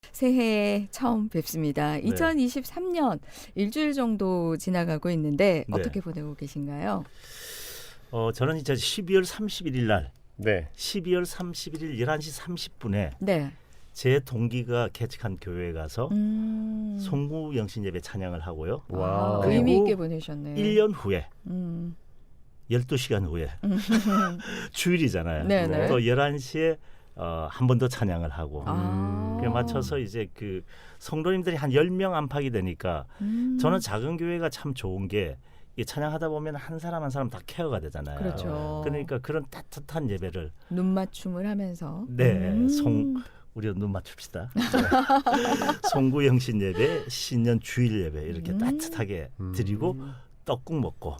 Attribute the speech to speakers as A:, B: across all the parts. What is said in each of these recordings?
A: 새해에 처음 뵙습니다. 2023년 일주일 정도 지나가고 있는데
B: 네.
A: 어떻게 보내고 계신가요?
B: 저는 이제 12월 31일 날
C: 네.
B: 12월 31일 11시 30분에
A: 네.
B: 제 동기가 개척한 교회에 가서 송구영신 예배 찬양을 하고요.
C: 와.
B: 그리고
A: 의미 있게 보내셨네요.
B: 1년 후에 12시간 후에 주일이잖아요.
A: 네네.
B: 또 11시에 한 번 더 찬양을 하고
A: 아.
B: 그에 맞춰서 이제 그 성도님들이 한 10명 안팎이 되니까 저는 작은 교회가 참 좋은 게 이 찬양하다 보면 한 사람 한 사람 다 케어가 되잖아요.
A: 그렇죠.
B: 그러니까 그런 따뜻한 예배를
A: 눈 맞춤을 하면서.
B: 우리가 눈 맞춥시다. 송구영신 예배, 신년 주일 예배 이렇게 따뜻하게 드리고 떡국 먹고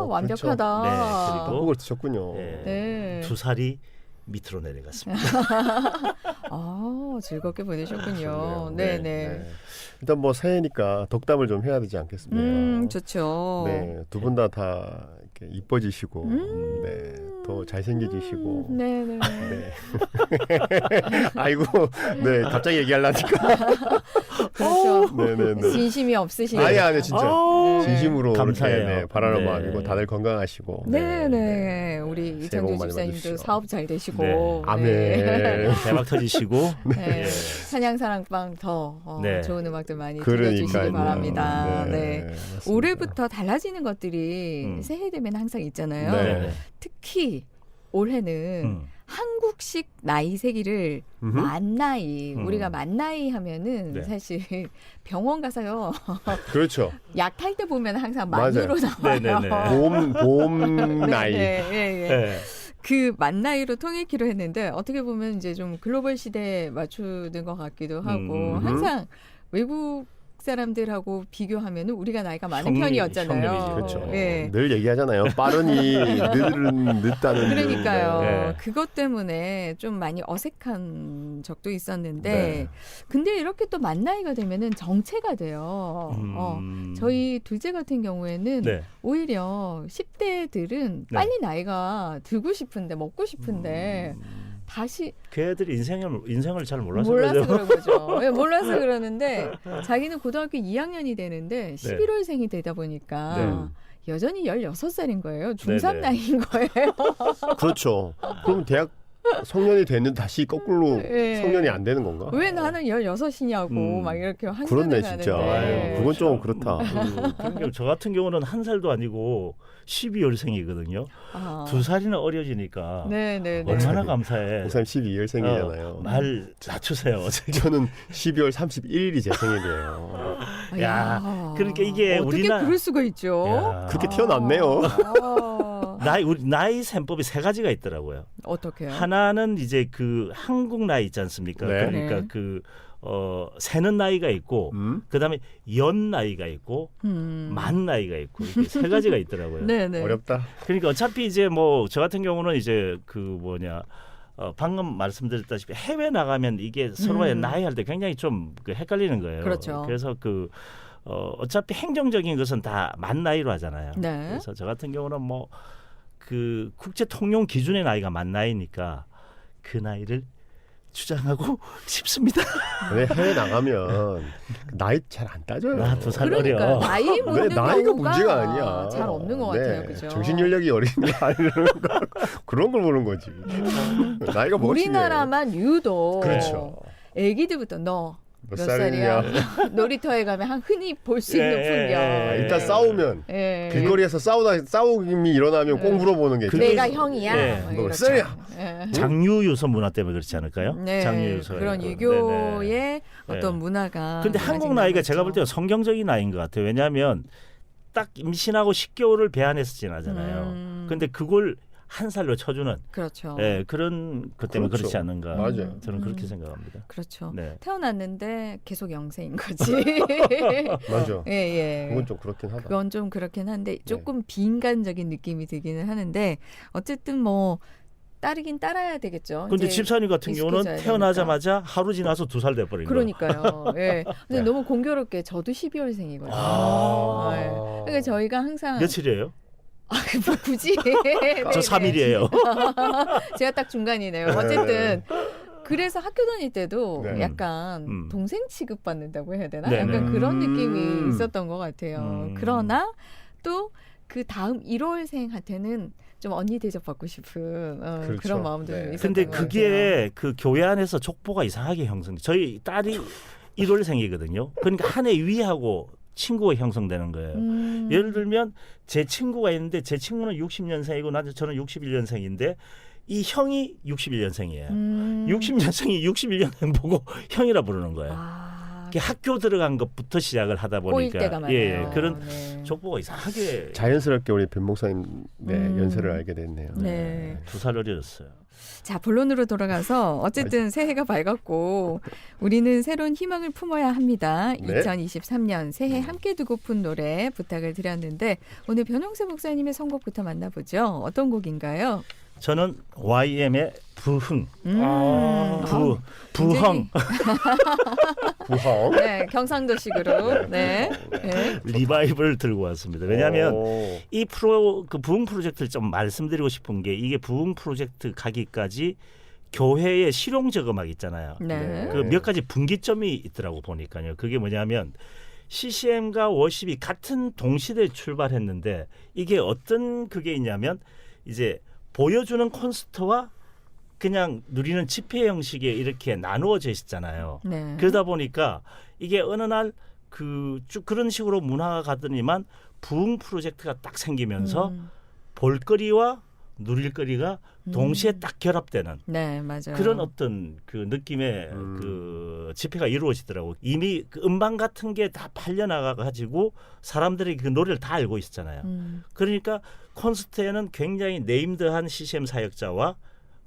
A: 완벽하다.
B: 네, 그리고
C: 떡국을 드셨군요.
A: 네.
B: 두 살이 밑으로 내려갔습니다.
A: 즐겁게 보내셨군요.
C: 그러네요.
A: 네네.
C: 네. 일단 뭐 새해니까 덕담을 좀 해야 되지 않겠습니까?
A: 좋죠.
C: 네, 두 분 다 이렇게 이뻐지시고, 네, 더 잘생겨지시고.
A: 네네.
C: 네. 아이고, 네, 갑자기 얘기하려니까.
A: 그렇죠.
C: 네네네.
A: 진심이 없으시네요.
C: 아니, 진짜. 진심으로
B: 감사해요.
C: 이렇게 네, 바라는
B: 네.
C: 마음이고, 다들 건강하시고.
A: 네네. 우리
C: 새해 복
A: 이창준
C: 많이
A: 집사님도
C: 받으십시오.
A: 사업 잘 되시고.
B: 네.
C: 아멘.
B: 대박 터지시고
A: 네. 찬양사랑방 더
B: 네.
A: 좋은 음악들 많이 들려주시기
C: 그러니까요.
A: 바랍니다. 네.
C: 맞습니다.
A: 올해부터 달라지는 것들이 새해 되면 항상 있잖아요.
C: 네.
A: 특히 올해는 한국식 나이 세기를 만나이 우리가 만나이 하면은
B: 네.
A: 사실 병원 가서요
C: 그렇죠.
A: 약 탈 때 보면 항상
C: 맞아요.
A: 만유로 나와요.
B: 네네네.
C: 봄 나이.
A: 네. 그 만나이로 통일키로 했는데 어떻게 보면 이제 좀 글로벌 시대에 맞추는 것 같기도 하고 항상 외국 사람들하고 비교하면은 우리가 나이가 많은 편이었잖아요.
B: 형님이죠.
C: 그렇죠.
A: 네.
C: 늘 얘기하잖아요. 빠르니 늦은 늦다는.
A: 그러니까요.
B: 네.
A: 그것 때문에 좀 많이 어색한 적도 있었는데,
B: 네.
A: 근데 이렇게 또 만 나이가 되면은 정체가 돼요. 저희 둘째 같은 경우에는
B: 네.
A: 오히려 10대들은
B: 네.
A: 빨리 나이가 들고 싶은데 먹고 싶은데 다시
B: 그 애들이 인생을 잘 몰라서
A: 몰라서
B: 그러죠.
A: 그런 거죠. 예, 몰라서 그러는데 자기는 고등학교 2학년이 되는데 11월생이 되다 보니까 여전히 16살인 거예요. 중3
B: 네네.
A: 나이인 거예요.
C: 그렇죠. 그럼 대학 성년이 됐는데 다시 거꾸로
A: 네.
C: 성년이 안 되는 건가?
A: 왜 나는 16이냐고 막 이렇게
C: 그렇네
A: 항변을
C: 진짜.
A: 하는데.
C: 아유, 그건 좀 그렇다.
B: 저 같은 경우는 한 살도 아니고 12월생이거든요. 두 살이나 어려지니까
A: 네네네.
B: 얼마나 감사해.
C: 목사님 12월생이잖아요.
B: 말 낮추세요.
C: 저는 12월 31일이 제 생일이에요.
B: 야, 그러니까 이게
A: 어떻게 그럴 수가 있죠?
B: 야.
C: 그렇게 태어났네요.
B: 나이 셈법이 세 가지가 있더라고요.
A: 어떻게요?
B: 하나는 이제 그 한국 나이 있지 않습니까?
C: 네.
B: 그러니까
A: 네.
B: 그 세는 나이가 있고 그다음에 연 나이가 있고 만 나이가 있고 이렇게 세 가지가 있더라고요.
A: 네네.
C: 어렵다.
B: 그러니까 어차피 이제 뭐 저 같은 경우는 이제 그 뭐냐 방금 말씀드렸다시피 해외 나가면 이게 서로의 나이 할 때 굉장히 좀 그 헷갈리는 거예요.
A: 그렇죠.
B: 그래서 그 어차피 행정적인 것은 다 만 나이로 하잖아요.
A: 네.
B: 그래서 저 같은 경우는 뭐 그 국제 통용 기준의 나이가 만 나이니까 그 나이를 주장하고 싶습니다.
C: 왜 해외 나가면 나이 잘 안 따져요.
B: 나 2살
A: 그러니까
B: 어려.
A: 나이
C: 왜
A: 묻는
C: 나이가
A: 경우가
C: 문제가 아니야.
A: 잘 없는 것 같아요. 그죠?
C: 정신 연령이 어린가 이런 거 그런 걸 보는 거지. 나이가 뭐가
A: 우리나라만 유독
C: 그렇죠.
A: 애기들부터 너
C: 몇
A: 몇
C: 살이냐.
A: 살이야? 놀이터에 가면 흔히 볼 수 있는 풍경.
C: 일단 싸우면
A: 예.
C: 길거리에서 싸움이 일어나면 꼭 물어보는 게
A: 내가 형이야.
B: 네.
A: 뭐
C: 너
A: 이렇죠.
C: 몇 살이야?
A: 예.
B: 장유유서 문화 때문에 그렇지 않을까요?
A: 네,
B: 장유유서
A: 그런
B: 있고.
A: 유교의
B: 네네.
A: 어떤 문화가.
B: 근데 한국 나이가 제가 볼 때는 성경적인 나이인 것 같아요. 왜냐하면 딱 임신하고 10개월을 배 안에서 지나잖아요. 근데 그걸 한 살로 쳐주는
A: 그렇죠.
B: 그런 것 때문에
C: 그렇죠.
B: 그렇지 않은가.
C: 맞아요.
B: 저는 그렇게 생각합니다.
A: 그렇죠.
B: 네.
A: 태어났는데 계속 영세인 거지.
C: 맞아.
A: 예.
C: 그건 좀 그렇긴 하다.
A: 그건 좀 그렇긴 한데 조금 비인간적인 느낌이 들기는 하는데 어쨌든 뭐 따르긴 따라야 되겠죠.
B: 근데
A: 이제
B: 집사님 같은 경우는
A: 익숙해져야
B: 태어나자마자 하루 지나서 2살 돼버린 거예요.
A: 그러니까요. 예. 근데
B: 네.
A: 너무 공교롭게 저도 12월생이거든요. 네. 그러니까 저희가 항상
B: 며칠이에요?
A: 뭐 굳이
B: 저 3일이에요.
A: 제가 딱 중간이네요. 어쨌든 그래서 학교 다닐 때도
C: 네.
A: 약간 동생 취급받는다고 해야 되나?
B: 네네.
A: 약간 그런 느낌이 있었던 것 같아요.
B: 음.
A: 그러나 또 그 다음 1월생한테는 좀 언니 대접받고 싶은
C: 그렇죠.
A: 그런 마음도
C: 네.
A: 좀 있었던
B: 근데
A: 것 같아요.
B: 그게 그 교회 안에서 족보가 이상하게 형성. 저희 딸이 1월생이거든요. 그러니까 한 해 위하고 친구가 형성되는 거예요. 예를 들면 제 친구가 있는데 제 친구는 60년생이고 저는 61년생인데 이 형이 61년생이에요. 60년생이 61년생 보고 형이라 부르는 거예요. 이게 학교 들어간 것부터 시작을 하다
A: 꼬일
B: 보니까
A: 때가 많아요.
B: 그런
A: 네.
B: 족보가 이상하게
C: 자연스럽게 우리 변 목사님 연세를 알게 됐네요.
A: 네.
B: 2살 어려졌어요.
A: 자, 본론으로 돌아가서 어쨌든 새해가 밝았고 우리는 새로운 희망을 품어야 합니다.
C: 네.
A: 2023년 새해 함께 두고픈 노래 부탁을 드렸는데 오늘 변용세 목사님의 선곡부터 만나보죠. 어떤 곡인가요?
B: 저는 YM의 부흥.
A: 굉장히-
B: 부흥.
C: 부흥.
A: 네, 경상도식으로. 네. 네.
B: 리바이벌 들고 왔습니다. 왜냐하면
C: 오.
B: 이 그 부흥 프로젝트를 좀 말씀드리고 싶은 게 이게 부흥 프로젝트 가기까지 교회의 실용적 음악 있잖아요.
A: 네.
B: 그 몇 가지 분기점이 있더라고 보니까요. 그게 뭐냐면 CCM과 워십이 같은 동시대에 출발했는데 이게 어떤 그게 있냐면 이제 보여주는 콘서트와 그냥 누리는 집회 형식에 이렇게 나누어져 있었잖아요.
A: 네.
B: 그러다 보니까 이게 어느 날 그 쭉 그런 식으로 문화가 가더니만 부흥 프로젝트가 딱 생기면서 볼거리와 누릴거리가 동시에 딱 결합되는
A: 네, 맞아요.
B: 그런 어떤 그 느낌의 그 집회가 이루어지더라고. 이미 그 음반 같은 게 다 팔려나가 가지고 사람들이 그 노래를 다 알고 있었잖아요. 그러니까 콘서트에는 굉장히 네임드한 CCM 사역자와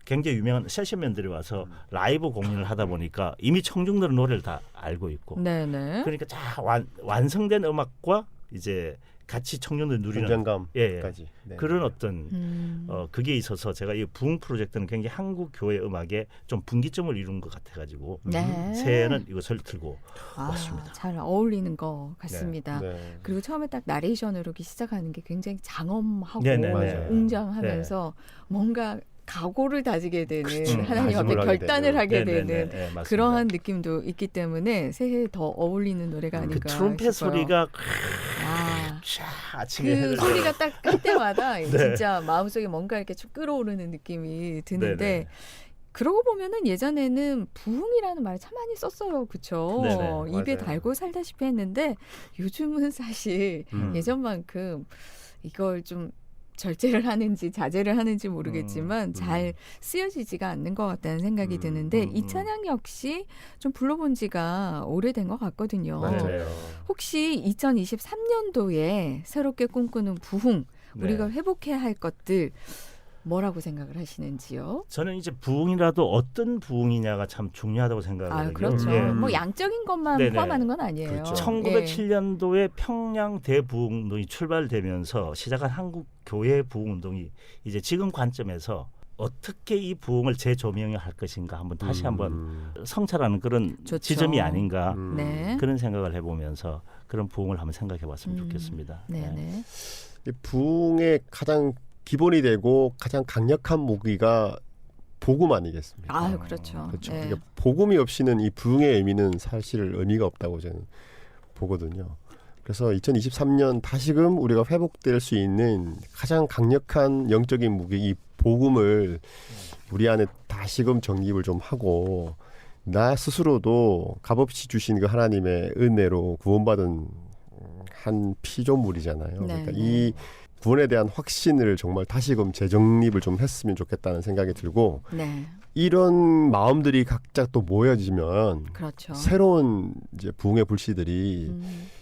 B: 굉장히 유명한 세션맨들이 와서 라이브 공연을 하다 보니까 이미 청중들은 노래를 다 알고 있고.
A: 네네.
B: 그러니까 다 완성된 음악과 이제 같이 청년들 누리는
C: 현장감까지
B: 그런 어떤 그게 있어서 제가 이 부흥 프로젝트는 굉장히 한국 교회 음악에 좀 분기점을 이룬 것 같아가지고
A: 네.
B: 새해에는 이것을 들고 왔습니다.
A: 잘 어울리는 것 같습니다.
C: 네.
A: 그리고 처음에 딱 나레이션으로 이렇게 시작하는 게 굉장히 장엄하고
B: 네네네.
C: 맞아요.
A: 웅장하면서 뭔가 각오를 다지게 되는
B: 그쵸.
A: 하나님 앞에
C: 다짐을 하게
A: 결단을
C: 되는.
A: 하게
B: 네네네.
A: 되는
B: 네, 맞습니다.
A: 그러한 느낌도 있기 때문에 새해에 더 어울리는 노래가
B: 그
A: 아닌가
B: 트럼펫
A: 싶어요.
B: 소리가
A: 아,
B: 아침에
A: 그
B: 해를
A: 소리가 딱 할 때마다
B: 네.
A: 진짜 마음속에 뭔가 이렇게 쭉 끌어오르는 느낌이 드는데
B: 네네.
A: 그러고 보면은 예전에는 부흥이라는 말을 참 많이 썼어요. 그쵸?
B: 네네,
A: 입에
C: 맞아요.
A: 달고 살다시피 했는데 요즘은 사실 예전만큼 이걸 좀 절제를 하는지 자제를 하는지 모르겠지만 잘 쓰여지지가 않는 것 같다는 생각이 드는데 이 찬양 역시 좀 불러본 지가 오래된 것 같거든요.
B: 맞아요.
A: 혹시 2023년도에 새롭게 꿈꾸는 부흥 우리가
B: 네.
A: 회복해야 할 것들 뭐라고 생각을 하시는지요?
B: 저는 이제 부흥이라도 어떤 부흥이냐가 참 중요하다고 생각하거든요.
A: 아, 그렇죠.
B: 예.
A: 뭐 양적인 것만
B: 네네.
A: 포함하는 건 아니에요.
C: 그렇죠.
B: 1907년도에 평양 대부흥운동이 출발되면서 시작한 한국 교회 부흥운동이 이제 지금 관점에서 어떻게 이 부흥을 재조명할 것인가 한번 다시 한번 성찰하는 그런
A: 좋죠.
B: 지점이 아닌가
A: 네.
B: 그런 생각을 해보면서 그런 부흥을 한번 생각해봤으면 좋겠습니다.
A: 네네.
C: 이 부흥의 가장 기본이 되고 가장 강력한 무기가 복음 아니겠습니까?
A: 아, 그렇죠.
C: 그렇죠.
A: 네.
C: 그러니까 복음이 없이는 이 부흥의 의미는 사실 의미가 없다고 저는 보거든요. 그래서 2023년 다시금 우리가 회복될 수 있는 가장 강력한 영적인 무기 이 복음을 우리 안에 다시금 정립을 좀 하고 나 스스로도 값없이 주신 그 하나님의 은혜로 구원받은 한 피조물이잖아요.
A: 네,
C: 그러니까
A: 네.
C: 이 구원에 대한 확신을 정말 다시금 재정립을 좀 했으면 좋겠다는 생각이 들고
A: 네.
C: 이런 마음들이 각자 또 모여지면
A: 그렇죠.
C: 새로운 이제 부흥의 불씨들이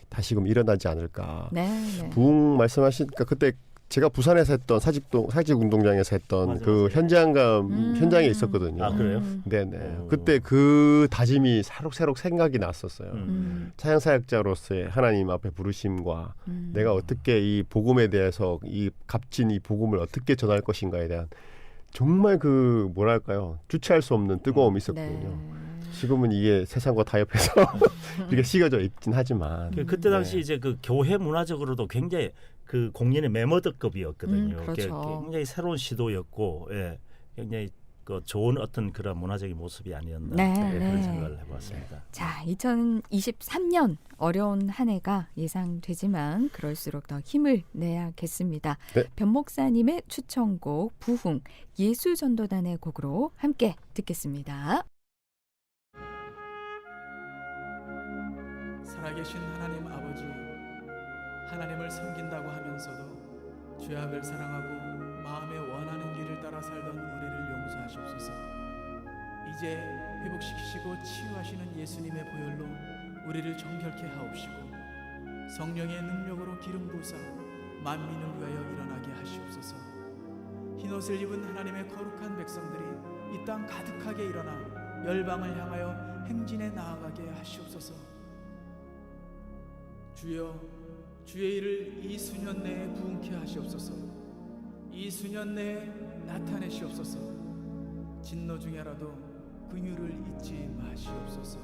C: 다시금 일어나지 않을까.
A: 네, 네.
C: 부흥 말씀하시니까 그때 제가 부산에서 했던 사직운동장에서 했던
B: 맞아,
C: 그
B: 맞아요.
C: 현장에 있었거든요.
B: 아, 그래요?
C: 네네.
B: 오.
C: 그때 그 다짐이 새록새록 생각이 났었어요. 찬양사역자로서의 하나님 앞에 부르심과 내가 어떻게 이 복음에 대해서 이 값진 이 복음을 어떻게 전할 것인가에 대한 정말 그 뭐랄까요 주체할 수 없는 뜨거움이 있었거든요.
A: 네.
C: 지금은 이게 세상과 타협해서 이렇게 식어져 있긴 하지만
B: 그때 당시
C: 네.
B: 이제 그 교회 문화적으로도 굉장히 그 공연의 매머드급이었거든요.
A: 그렇죠.
B: 굉장히 새로운 시도였고, 예, 굉장히 그 좋은 어떤 그런 문화적인 모습이 아니었나
A: 네,
B: 그런
A: 네.
B: 생각을 해봤습니다.
A: 자, 2023년 어려운 한 해가 예상되지만 그럴수록 더 힘을 내야겠습니다.
C: 네.
A: 변 목사님의 추천곡 부흥 예수전도단의 곡으로 함께 듣겠습니다.
D: 살아계신 하나님 아버지, 하나님을 섬긴다고 하면서도 죄악을 사랑하고 마음에 원하는 길을 따라 살던 우리를 용서하시옵소서. 이제 회복시키시고 치유하시는 예수님의 보혈로 우리를 정결케 하옵시고 성령의 능력으로 기름 부으사 만민을 위하여 일어나게 하시옵소서. 흰옷을 입은 하나님의 거룩한 백성들이 이 땅 가득하게 일어나 열방을 향하여 행진에 나아가게 하시옵소서. 주여, 주의 일을 이 수년 내에 부흥케 하시옵소서. 이 수년 내에 나타내시옵소서. 진노 중에라도 긍휼을 잊지 마시옵소서.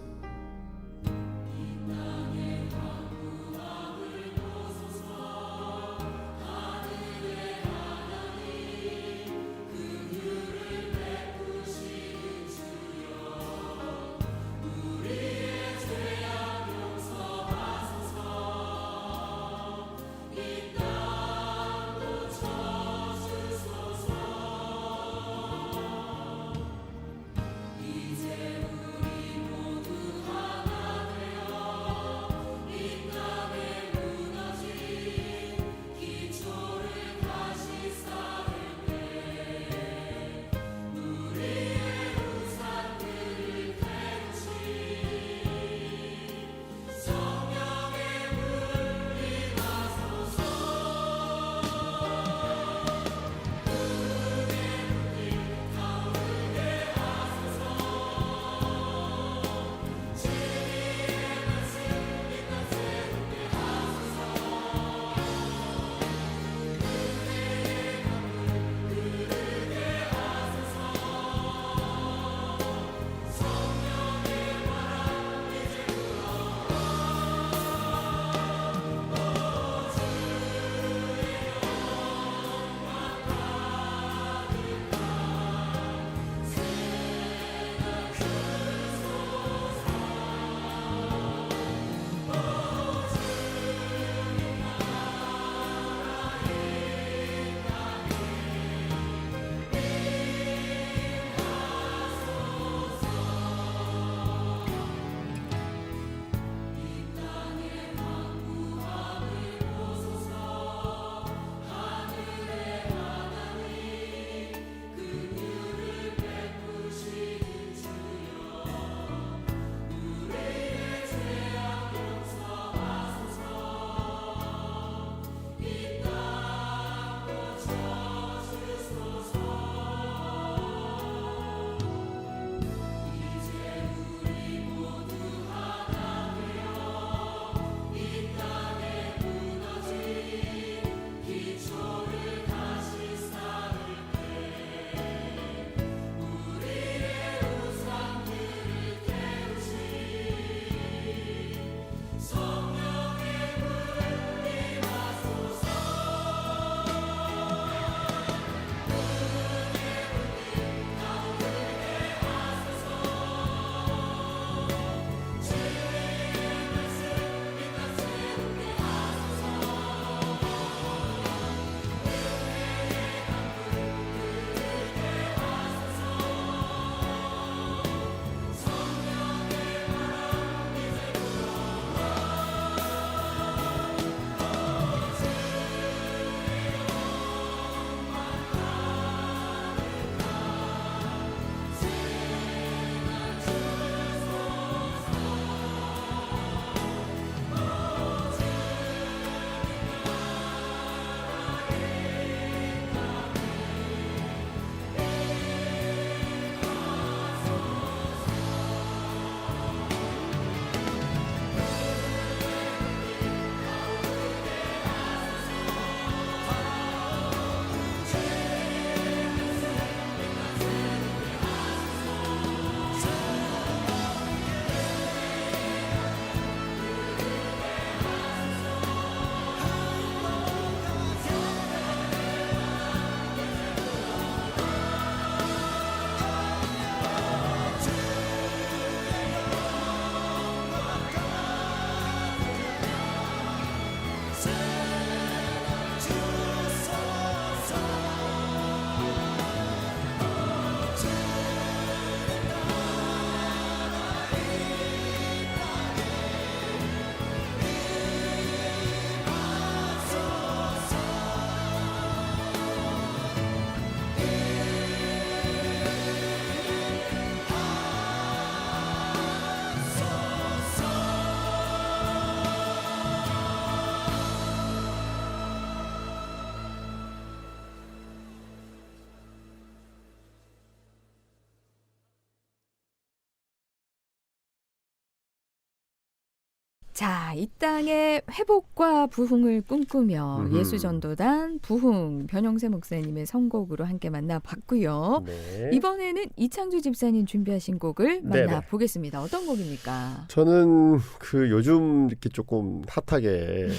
A: 자, 이 땅의 회복과 부흥을 꿈꾸며 예수전도단 부흥 변영세 목사님의 선곡으로 함께 만나봤고요.
C: 네.
A: 이번에는 이창주 집사님 준비하신 곡을
C: 네네.
A: 만나보겠습니다. 어떤 곡입니까?
C: 저는 그 요즘 이렇게 조금 핫하게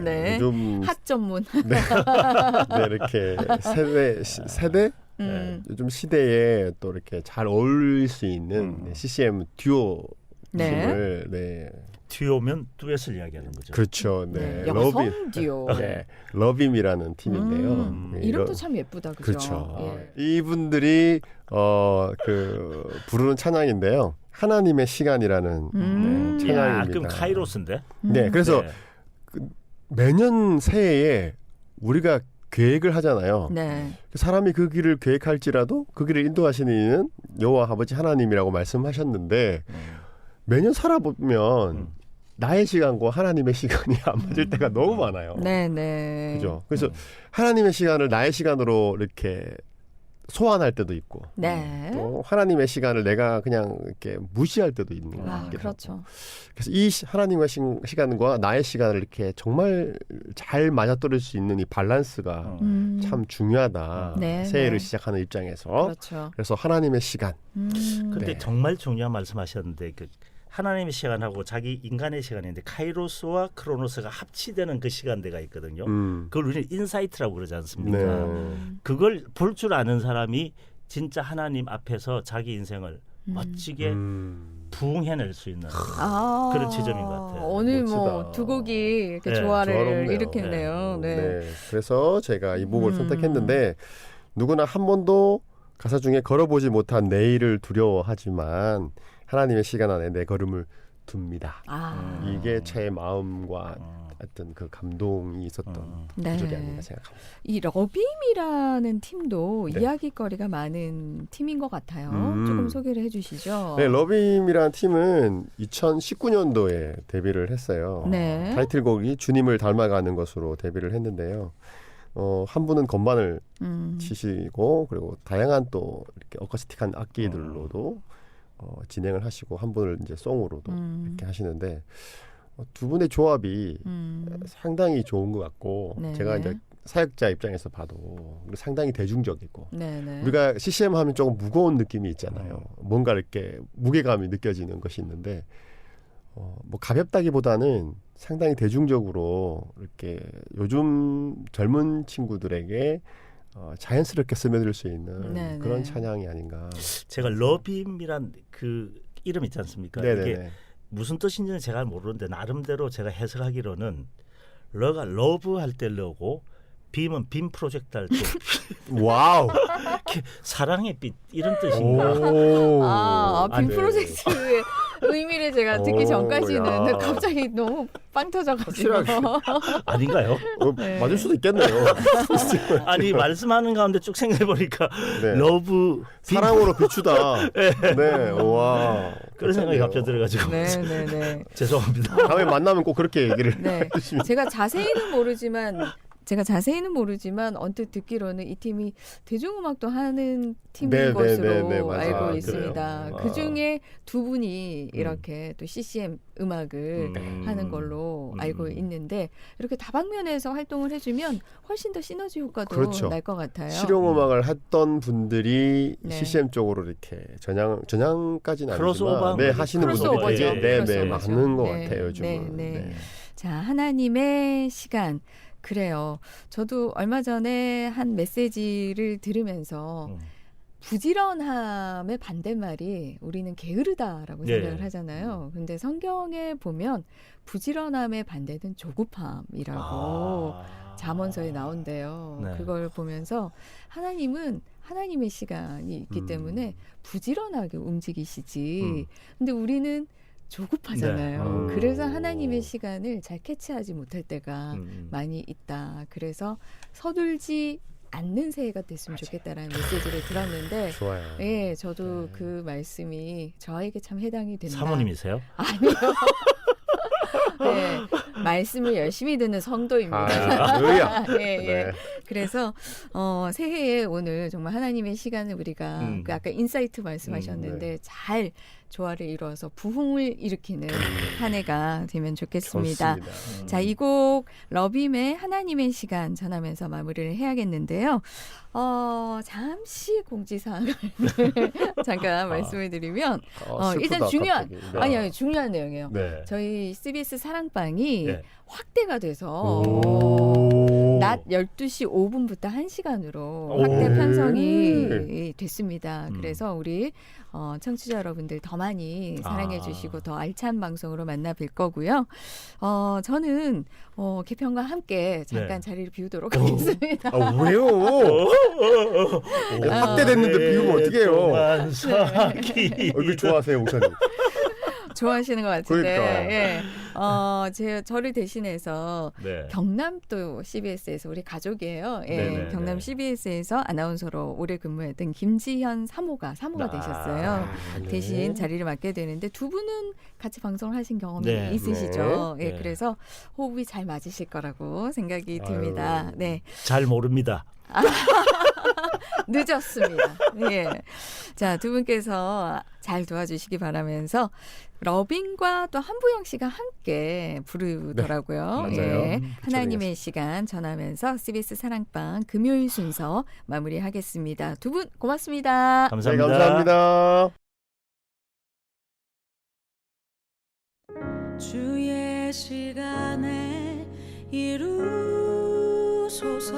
A: 네.
C: 요즘
A: 핫 전문.
C: 네, 이렇게 세대 요즘 시대에 또 이렇게 잘 어울릴 수 있는 CCM 듀오
A: 네.
C: 팀을 네.
B: 듀오면 듀엣을 이야기하는 거죠.
C: 그렇죠. 네.
A: 네. 여성 듀오.
C: 네. 러빔이라는 팀인데요. 네,
A: 이름도
C: 이런-
A: 참 예쁘다. 그죠?
C: 그렇죠.
A: 예.
C: 이분들이 그 부르는 찬양인데요. 하나님의 시간이라는 네,
B: 야,
C: 찬양입니다.
B: 그럼 카이로스인데.
C: 네, 그래서
B: 네.
C: 매년 새해에 우리가 계획을 하잖아요.
A: 네.
C: 사람이 그 길을 계획할지라도 그 길을 인도하시는 이는 여호와 아버지 하나님이라고 말씀하셨는데 매년 살아보면 나의 시간과 하나님의 시간이 안 맞을 때가 너무 많아요.
A: 네, 네.
C: 그죠? 그래서 하나님의 시간을 나의 시간으로 이렇게 소환할 때도 있고
A: 네.
C: 또 하나님의 시간을 내가 그냥 이렇게 무시할 때도 있는 것
A: 아,
C: 같기도
A: 그렇죠.
C: 하고. 그래서 이 하나님의 시간과 나의 시간을 이렇게 정말 잘 맞아떨어질 수 있는 이 밸런스가 참 중요하다.
A: 네,
C: 새해를
A: 네.
C: 시작하는 입장에서.
A: 그렇죠.
C: 그래서 하나님의 시간.
B: 근데
C: 네.
B: 정말 중요한 말씀하셨는데 그 하나님의 시간하고 자기 인간의 시간인데 카이로스와 크로노스가 합치되는 그 시간대가 있거든요. 그걸 우리는 인사이트라고 그러지 않습니까?
C: 네.
B: 그걸 볼 줄 아는 사람이 진짜 하나님 앞에서 자기 인생을 멋지게 부흥해낼 수 있는
A: 아,
B: 그런 지점인 것 같아요.
A: 오늘 뭐
C: 멋지다.
A: 두 곡이 이렇게
B: 네,
A: 조화를
C: 조화롭네요.
A: 일으켰네요. 네.
C: 네. 그래서 제가 이 곡을 선택했는데 누구나 한 번도 가사 중에 걸어보지 못한 내일을 두려워하지만 하나님의 시간 안에 내 걸음을 둡니다.
A: 아,
C: 이게 제 마음과 어떤 그 감동이 있었던
A: 네.
C: 구절이 아닌가 생각합니다.
A: 이 러빔이라는 팀도
C: 네.
A: 이야기거리가 많은 팀인 것 같아요. 조금 소개를 해주시죠.
C: 네, 러빔이라는 팀은 2019년도에 데뷔를 했어요.
A: 네.
C: 타이틀곡이 주님을 닮아가는 것으로 데뷔를 했는데요. 한 분은 건반을 치시고 그리고 다양한 또 이렇게 어쿠스틱한 악기들로도 진행을 하시고 한 분을 이제 송으로도 이렇게 하시는데 두 분의 조합이 상당히 좋은 것 같고
A: 네.
C: 제가 이제 사역자 입장에서 봐도 상당히 대중적이고
A: 네네.
C: 우리가 CCM 하면 조금 무거운 느낌이 있잖아요. 뭔가 이렇게 무게감이 느껴지는 것이 있는데 뭐 가볍다기보다는 상당히 대중적으로 이렇게 요즘 젊은 친구들에게 자연스럽게 스며들 수 있는
A: 네네.
C: 그런 찬양이 아닌가.
B: 제가 러빔이란 그 이름 있지 않습니까?
C: 네네네.
B: 이게 무슨 뜻인지는 제가 모르는데 나름대로 제가 해석하기로는 러가 러브 할 때 러고 빔은 빔 프로젝트 할 때
C: 와우.
B: 사랑의 빛 이런 뜻인가?
C: 오.
A: 빈
B: 아니,
A: 프로젝트의 의미를 제가 듣기
C: 오,
A: 전까지는
C: 야.
A: 갑자기 너무 빵 터져가지고.
B: 아닌가요?
A: 네.
C: 맞을 수도 있겠네요.
B: 아니 말씀하는 가운데 쭉 생각해보니까
C: 네.
B: 러브 빔
C: 사랑으로 비추다. 네. 와.
B: 그런 생각이
C: 괜찮네요.
B: 갑자기 들어가지고
A: 네네네.
B: 죄송합니다.
C: 다음에 만나면 꼭 그렇게 얘기를.
A: 네. 제가 자세히는 모르지만 언뜻 듣기로는 이 팀이 대중음악도 하는 팀인
C: 네, 네,
A: 것으로
C: 네, 네, 맞아요.
A: 알고
C: 아,
A: 있습니다.
C: 그래요?
A: 그 중에 두 분이 이렇게 또 CCM 음악을 하는 걸로 알고 있는데 이렇게 다방면에서 활동을 해주면 훨씬 더 시너지 효과도
C: 그렇죠.
A: 날 것 같아요.
C: 실용음악을 했던 분들이
A: 네.
C: CCM 쪽으로 이렇게 전향까지는
B: 크로스오버
C: 아니지만 네, 하시는 분들이
A: 크로스오버죠.
C: 되게 네,
A: 크로스오버죠.
C: 많은 것
A: 네,
C: 같아요. 요즘은.
A: 네, 네. 자, 하나님의 시간. 그래요. 저도 얼마 전에 한 메시지를 들으면서 부지런함의 반대말이 우리는 게으르다라고
B: 네.
A: 생각을 하잖아요. 근데 성경에 보면 부지런함의 반대는 조급함이라고 잠언서에 나온대요.
B: 네.
A: 그걸 보면서 하나님은 하나님의 시간이 있기 때문에 부지런하게 움직이시지. 근데 우리는 조급하잖아요.
C: 네.
A: 그래서 하나님의 시간을 잘 캐치하지 못할 때가
B: 음.
A: 많이 있다. 그래서 서둘지 않는 새해가 됐으면 좋겠다라는 메시지를 들었는데
C: 좋아요.
A: 예, 저도 그 말씀이 저에게 참 해당이 된다.
B: 사모님이세요?
A: 아니요. 네, 말씀을 열심히 듣는 성도입니다.
C: 할렐루야.
A: 예, 예.
C: 네.
A: 그래서 새해에 오늘 정말 하나님의 시간을 우리가 그 아까 인사이트 말씀하셨는데 잘 조화를 이루어서 부흥을 일으키는 한 해가 되면 좋겠습니다.
C: 좋습니다.
A: 자, 이 곡 러빔의 하나님의 시간 전하면서 마무리를 해야겠는데요. 잠시 공지사항을 잠깐 말씀을 드리면 일단
C: 슬프다,
A: 중요한
C: 갑자기. 네.
A: 아니 중요한 내용이에요.
C: 네.
A: 저희 CBS 사랑방이
B: 네.
A: 확대가 돼서
C: 오.
A: 낮 12시 5분부터 1시간으로
B: 오.
A: 확대 편성이 됐습니다.
B: 음.
A: 그래서 우리 청취자 여러분들 더 많이 사랑해 주시고 더 알찬 방송으로 만나 뵐 거고요. 저는 개편과 함께 잠깐
B: 네.
A: 자리를 비우도록 하겠습니다.
C: 왜요? 확대됐는데 비우면 어떡해요?
B: 동안 사기.
C: 얼굴 좋아하세요, 목사님?
A: 좋아하시는 것 같은데.
C: 그러니까.
A: 예. 저를 대신해서
B: 네.
A: 경남도 CBS에서 우리 가족이에요. 예.
B: 네네네.
A: 경남 CBS에서 아나운서로 오래 근무했던 김지현 사모가 되셨어요.
C: 네.
A: 대신 자리를 맡게 되는데 두 분은 같이 방송을 하신 경험이
B: 네.
A: 있으시죠.
B: 네.
A: 예.
B: 네.
A: 그래서 호흡이 잘 맞으실 거라고 생각이 듭니다.
C: 아유.
A: 네.
B: 잘 모릅니다.
A: 늦었습니다. 예. 자, 두 분께서 잘 도와주시기 바라면서 러빙과 또 한부영 씨가 함께 부르더라고요.
C: 네, 맞아요.
A: 예. 하나님의 시간 전하면서 CBS 사랑방 금요일 순서 마무리하겠습니다. 두 분 고맙습니다.
C: 네,
B: 감사합니다.
C: 감사합니다.
E: 주의 시간에 이루소서.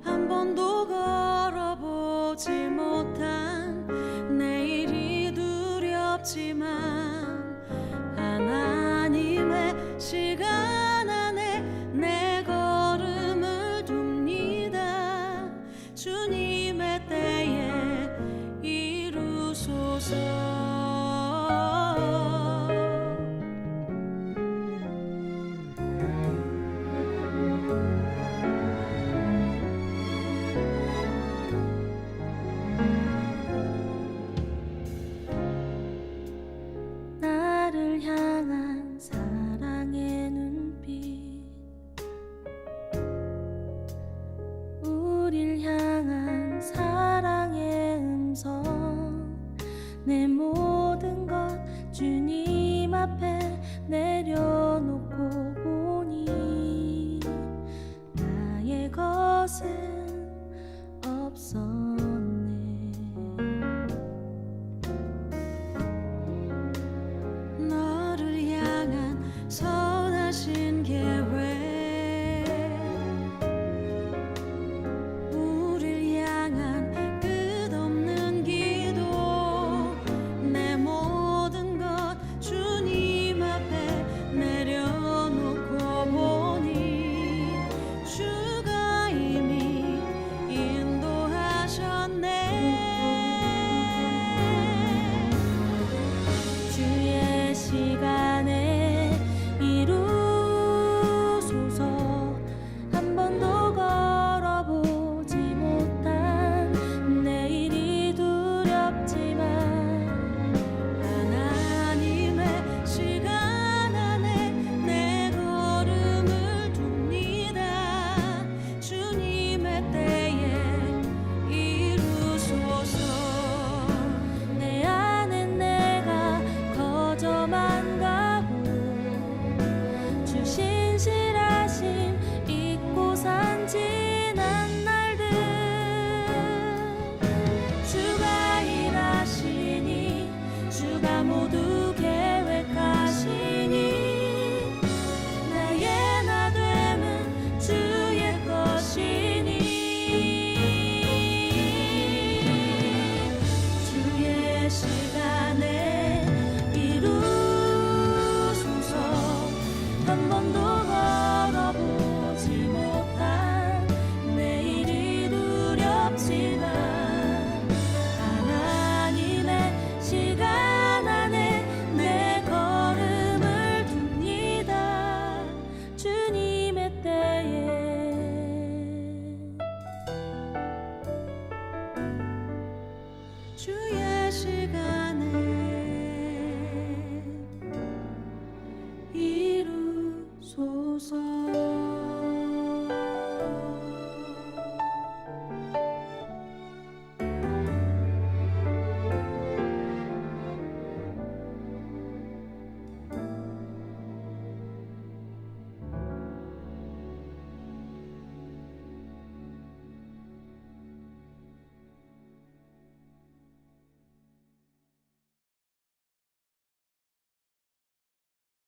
E: 한 번도 걸어보지 못한 내일이 두렵지만 하나님의 시간 안에 내 걸음을 둡니다. 주님의 때에 이루소서. 나를 향한 사랑의 눈빛, 우릴 향한 사랑의 음성, 내 모든 것 주님 앞에 내려놓고